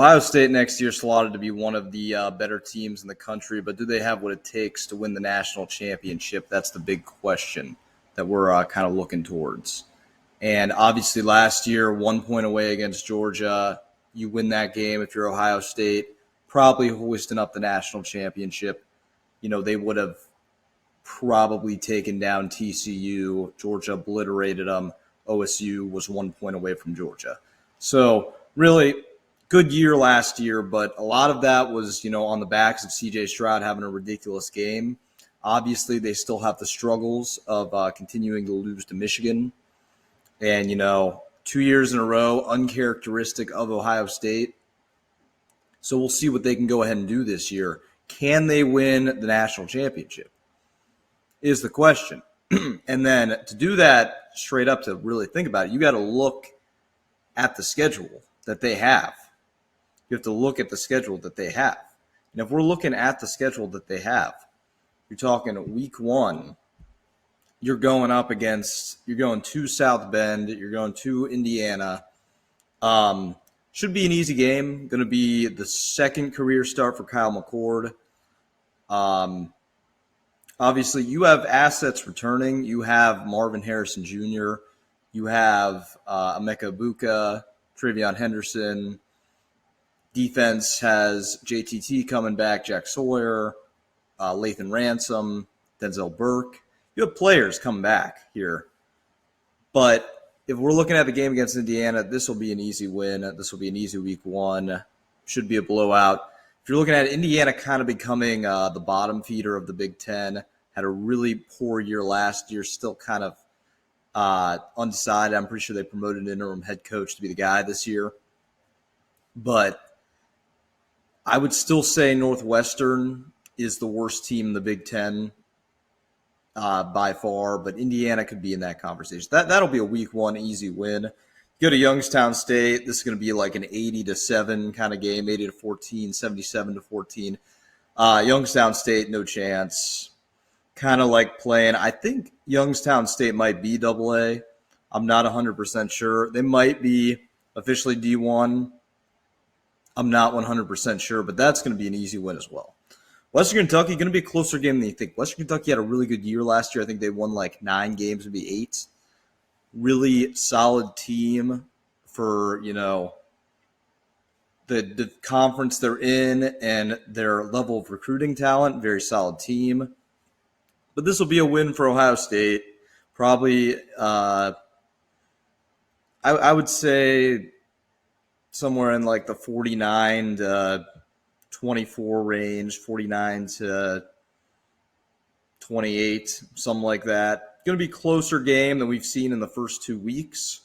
Ohio State next year slotted to be one of the better teams in the country, but do they have what it takes to win the national championship? That's the big question that we're kind of looking towards. And obviously last year, 1 point away against Georgia. You win that game if you're Ohio State, probably hoisting up the national championship. They would have probably taken down TCU. Georgia obliterated them. OSU was 1 point away from Georgia. So really good year last year, but a lot of that was, on the backs of CJ Stroud having a ridiculous game. Obviously, they still have the struggles of continuing to lose to Michigan. And, 2 years in a row, uncharacteristic of Ohio State. So we'll see what they can go ahead and do this year. Can they win the national championship is the question. And then to do that straight up, to really think about it, you got to look at the schedule that they have. You have to look at the schedule that they have. And if we're looking at the schedule that they have, you're talking week 1, you're going to South Bend, you're going to Indiana. Should be an easy game. Going to be the second career start for Kyle McCord. Obviously, you have assets returning. You have Marvin Harrison Jr. You have Emeka Egbuka, Travion Henderson. Defense has JTT coming back, Jack Sawyer, Lathan Ransom, Denzel Burke. You have players coming back here. But if we're looking at the game against Indiana, this will be an easy win. This will be an easy week 1. Should be a blowout. If you're looking at Indiana kind of becoming the bottom feeder of the Big Ten, had a really poor year last year, still kind of undecided. I'm pretty sure they promoted an interim head coach to be the guy this year. But I would still say Northwestern is the worst team in the Big Ten by far, but Indiana could be in that conversation. That'll be a week 1 easy win. Go to Youngstown State. This is going to be like an 80-7 kind of game, 80-14, 77-14. Youngstown State, no chance. Kind of like playing. I think Youngstown State might be AA. I'm not 100% sure. They might be officially D1. I'm not 100% sure, but that's going to be an easy win as well. Western Kentucky, going to be a closer game than you think. Western Kentucky had a really good year last year. I think they won like 9 games, maybe 8. Really solid team for, the conference they're in and their level of recruiting talent. Very solid team. But this will be a win for Ohio State. Probably, I would say somewhere in like the 49 to 24 range, 49 to 28, something like that. Going to be a closer game than we've seen in the first 2 weeks,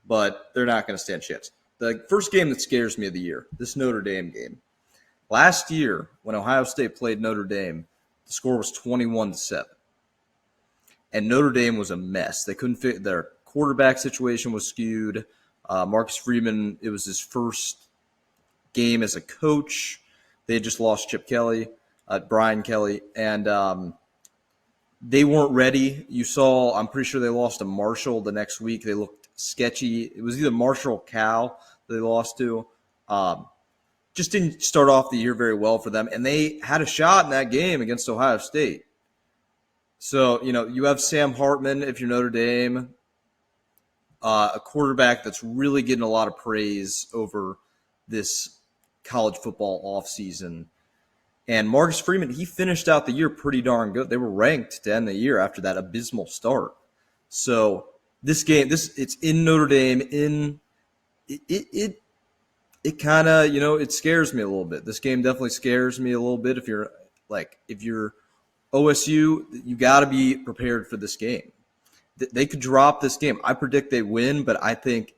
but they're not going to stand a chance. The first game that scares me of the year, this Notre Dame game. Last year, when Ohio State played Notre Dame, the score was 21-7. And Notre Dame was a mess. They couldn't fit. Their quarterback situation was skewed. Marcus Freeman, it was his first game as a coach. They had just lost Chip Kelly, Brian Kelly, and they weren't ready. You saw, I'm pretty sure they lost to Marshall the next week. They looked sketchy. It was either Marshall or Cal that they lost to. Just didn't start off the year very well for them, and they had a shot in that game against Ohio State. So, you have Sam Hartman if you're Notre Dame, a quarterback that's really getting a lot of praise over this college football offseason. And Marcus Freeman, he finished out the year pretty darn good. They were ranked to end the year after that abysmal start. So this game, it's in Notre Dame. It kind of, it scares me a little bit. This game definitely scares me a little bit. If you're OSU, you got to be prepared for this game. They could drop this game. I predict they win, but I think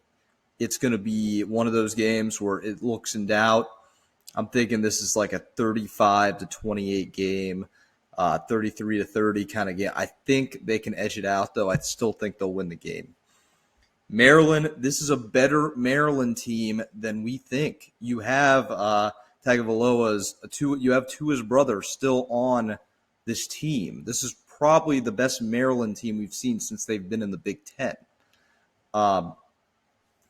it's going to be one of those games where it looks in doubt. I'm thinking this is like a 35-28 game, 33-30 kind of game. I think they can edge it out, though. I still think they'll win the game. Maryland, this is a better Maryland team than we think. You have Tagovailoa's you have Tua's brother still on this team. This is probably the best Maryland team we've seen since they've been in the Big Ten.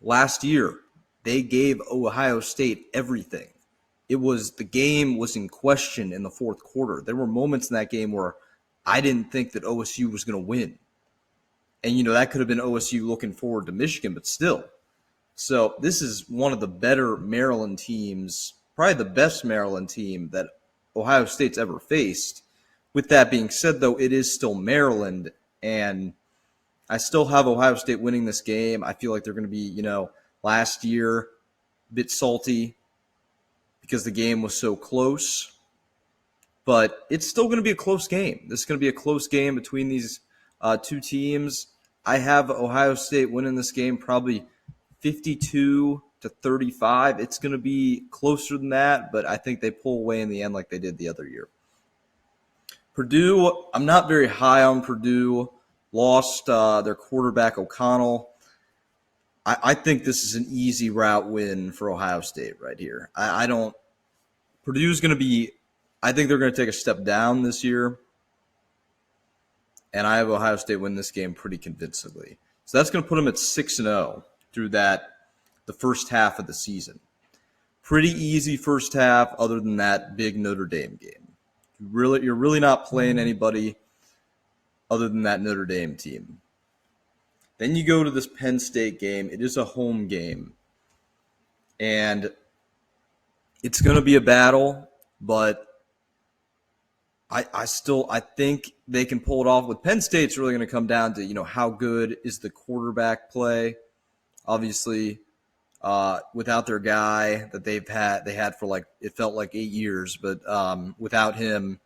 Last year, they gave Ohio State everything. The game was in question in the fourth quarter. There were moments in that game where I didn't think that OSU was going to win. And, that could have been OSU looking forward to Michigan, but still. So this is one of the better Maryland teams, probably the best Maryland team that Ohio State's ever faced. With that being said, though, it is still Maryland, and I still have Ohio State winning this game. I feel like they're going to be, last year, a bit salty because the game was so close. But it's still going to be a close game. This is going to be a close game between these two teams. I have Ohio State winning this game probably 52-35. It's going to be closer than that, but I think they pull away in the end like they did the other year. Purdue, I'm not very high on Purdue. Lost their quarterback O'Connell. I think this is an easy route win for Ohio State right here. Purdue's going to be, I think they're going to take a step down this year. And I have Ohio State win this game pretty convincingly. So that's going to put them at 6-0 through the first half of the season. Pretty easy first half other than that big Notre Dame game. You're really not playing anybody other than that Notre Dame team. Then you go to this Penn State game. It is a home game. And it's going to be a battle, but I think they can pull it off. With Penn State, it's really going to come down to, how good is the quarterback play. Obviously, without their guy that they had for it felt like 8 years, but without him,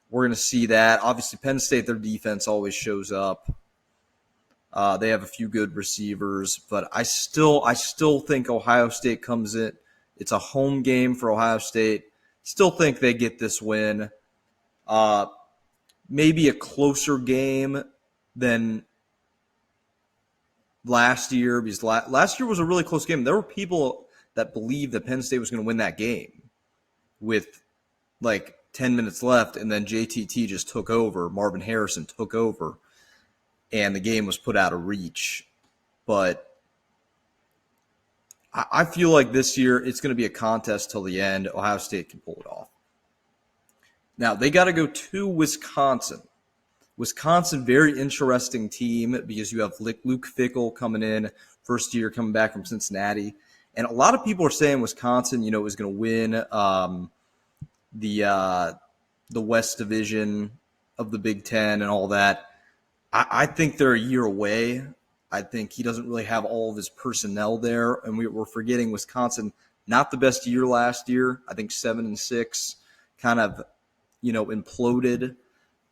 we're going to see that. Obviously, Penn State, their defense always shows up. They have a few good receivers, but I still think Ohio State comes in. It's a home game for Ohio State. Still think they get this win. Maybe a closer game than last year, because last year was a really close game. There were people that believed that Penn State was going to win that game with 10 minutes left, and then JTT just took over. Marvin Harrison took over, and the game was put out of reach. But I feel like this year it's going to be a contest till the end. Ohio State can pull it off. Now, they got to go to Wisconsin. Wisconsin, very interesting team because you have Luke Fickell coming in, first year coming back from Cincinnati. And a lot of people are saying Wisconsin, is going to win the West Division of the Big Ten and all that. I think they're a year away. I think he doesn't really have all of his personnel there. And we're forgetting Wisconsin, not the best year last year. I think 7-6, kind of, imploded,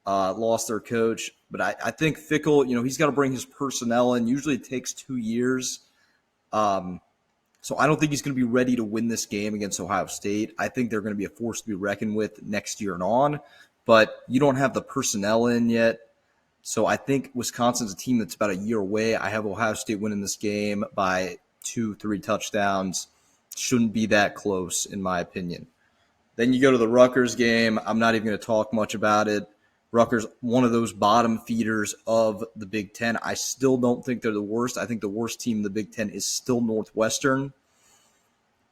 lost their coach. But I think Fickell, he's got to bring his personnel in. Usually it takes 2 years. So I don't think he's going to be ready to win this game against Ohio State. I think they're going to be a force to be reckoned with next year and on. But you don't have the personnel in yet. So I think Wisconsin's a team that's about a year away. I have Ohio State winning this game by 2-3 touchdowns. Shouldn't be that close, in my opinion. Then you go to the Rutgers game. I'm not even going to talk much about it. Rutgers, one of those bottom feeders of the Big Ten. I still don't think they're the worst. I think the worst team in the Big Ten is still Northwestern.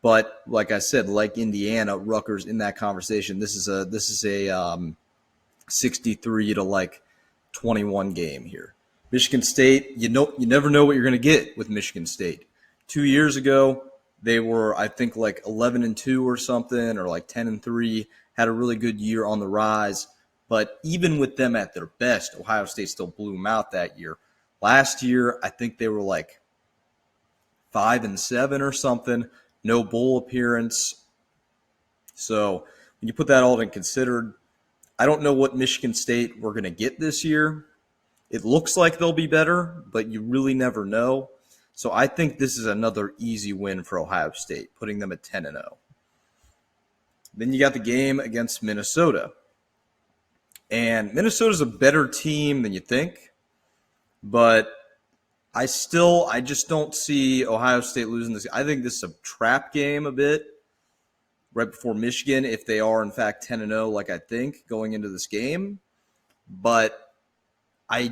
But like I said, like Indiana, Rutgers in that conversation. This is a 63-21 game here. Michigan State, you never know what you're going to get with Michigan State. 2 years ago, they were, I think, 11-2 or something, or 10-3, had a really good year on the rise. But even with them at their best, Ohio State still blew them out that year. Last year, I think they were 5-7 or something, no bowl appearance. So when you put that all in considered, I don't know what Michigan State we're going to get this year. It looks like they'll be better, but you really never know. So I think this is another easy win for Ohio State, putting them at 10-0. Then you got the game against Minnesota. And Minnesota's a better team than you think, but I just don't see Ohio State losing this. I think this is a trap game a bit right before Michigan, if they are in fact 10-0 like I think going into this game. But I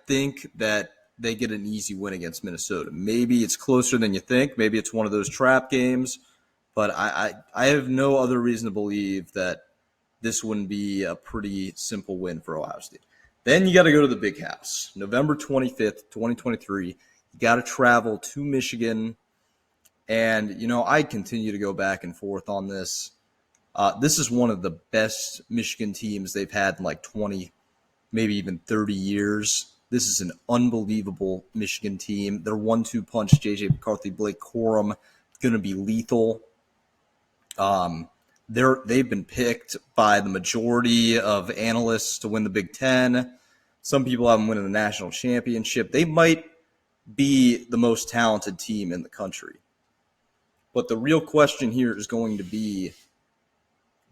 think that they get an easy win against Minnesota. Maybe it's closer than you think. Maybe it's one of those trap games. But I have no other reason to believe that this wouldn't be a pretty simple win for Ohio State. Then you got to go to the Big House. November 25th, 2023. You got to travel to Michigan. And, I continue to go back and forth on this. This is one of the best Michigan teams they've had in like 20, maybe even 30 years. This is an unbelievable Michigan team. Their 1-2 punch, J.J. McCarthy, Blake Corum, going to be lethal. They've been picked by the majority of analysts to win the Big Ten. Some people have them winning the national championship. They might be the most talented team in the country. But the real question here is going to be,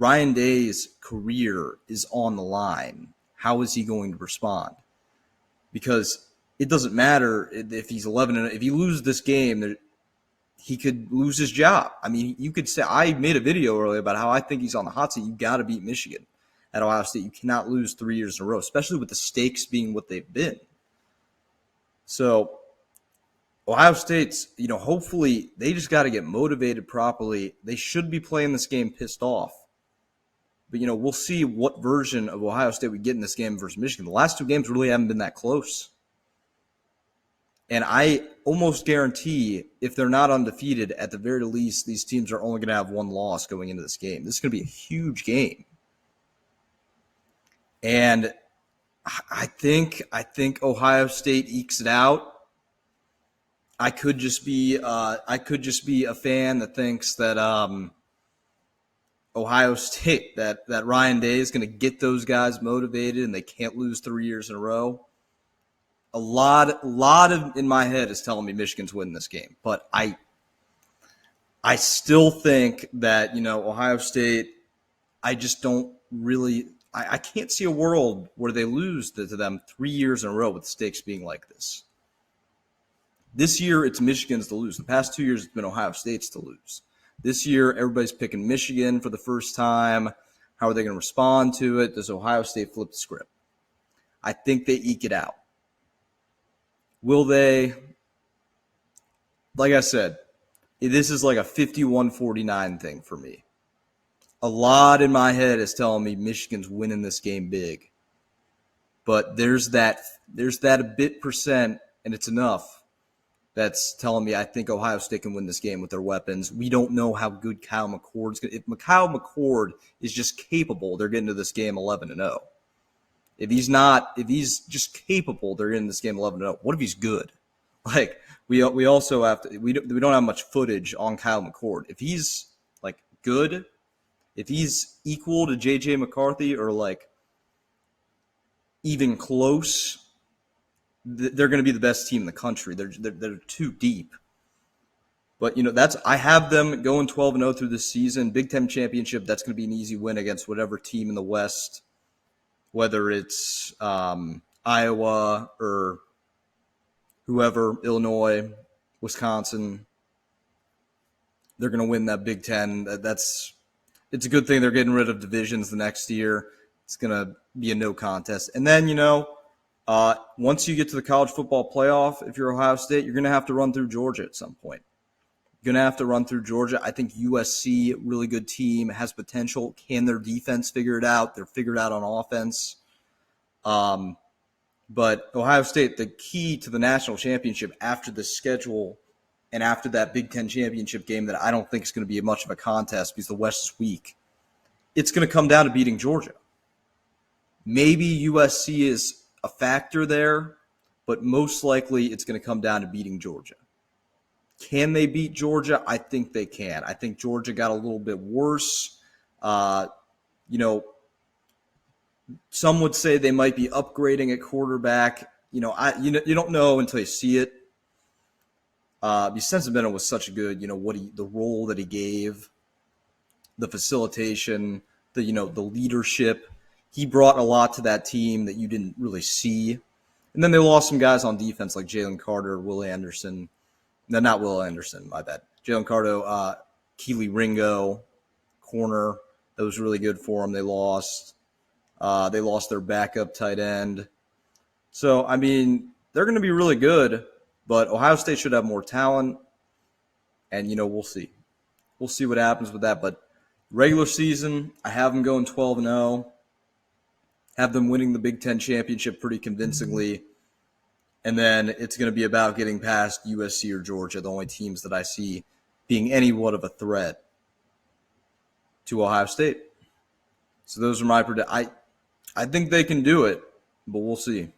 Ryan Day's career is on the line. How is he going to respond? Because it doesn't matter if he's 11 and if he loses this game, he could lose his job. I mean, you could say, I made a video earlier about how I think he's on the hot seat. You got to beat Michigan at Ohio State. You cannot lose 3 years in a row, especially with the stakes being what they've been. So Ohio State's, hopefully they just got to get motivated properly. They should be playing this game pissed off. But, we'll see what version of Ohio State we get in this game versus Michigan. The last two games really haven't been that close. And I almost guarantee if they're not undefeated, at the very least, these teams are only going to have one loss going into this game. This is going to be a huge game. And I think Ohio State ekes it out. I could just be a fan that thinks that Ohio State, that Ryan Day is going to get those guys motivated and they can't lose 3 years in a row. A lot of in my head is telling me Michigan's winning this game, but I still think that Ohio State. I just don't really. I can't see a world where they lose to them 3 years in a row with the stakes being like this. This year it's Michigan's to lose. The past 2 years it's been Ohio State's to lose. This year everybody's picking Michigan for the first time. How are they going to respond to it? Does Ohio State flip the script? I think they eke it out. Will they? Like I said, this is like a 51-49 thing for me. A lot in my head is telling me Michigan's winning this game big. But there's that a bit percent, and it's enough, that's telling me I think Ohio State can win this game with their weapons. We don't know how good Kyle McCord's going to. If Kyle McCord is just capable, they're getting to this game 11-0. If he's just capable, they're in this game 11-0. What if he's good? Like we also have to. We don't have much footage on Kyle McCord. If he's like good, if he's equal to J.J. McCarthy or like even close, they're going to be the best team in the country. They're too deep. But I have them going 12-0 through this season. Big Ten championship. That's going to be an easy win against whatever team in the West. Whether it's Iowa or whoever, Illinois, Wisconsin, they're going to win that Big Ten. It's a good thing they're getting rid of divisions the next year. It's going to be a no contest. And then, once you get to the college football playoff, if you're Ohio State, you're going to have to run through Georgia at some point. You're going to have to run through Georgia. I think USC, really good team, has potential. Can their defense figure it out? They're figured out on offense. But Ohio State, the key to the national championship after the schedule and after that Big Ten championship game that I don't think is going to be much of a contest because the West is weak, it's going to come down to beating Georgia. Maybe USC is a factor there, but most likely it's going to come down to beating Georgia. Can they beat Georgia? I think they can. I think Georgia got a little bit worse. Some would say they might be upgrading at quarterback. You don't know until you see it. Sensenbrenner was such a good, the role that he gave, the facilitation, the leadership. He brought a lot to that team that you didn't really see. And then they lost some guys on defense like Jalen Carter, Will Anderson. No, not Will Anderson, my bad. Jalen Carter, Keely Ringo, corner. That was really good for them. They lost. They lost their backup tight end. So, they're going to be really good, but Ohio State should have more talent. And, we'll see. We'll see what happens with that. But regular season, I have them going 12-0. Have them winning the Big Ten championship pretty convincingly. And then it's going to be about getting past USC or Georgia, the only teams that I see being anyewhat of a threat to Ohio State. So those are my predictions. I think they can do it, but we'll see.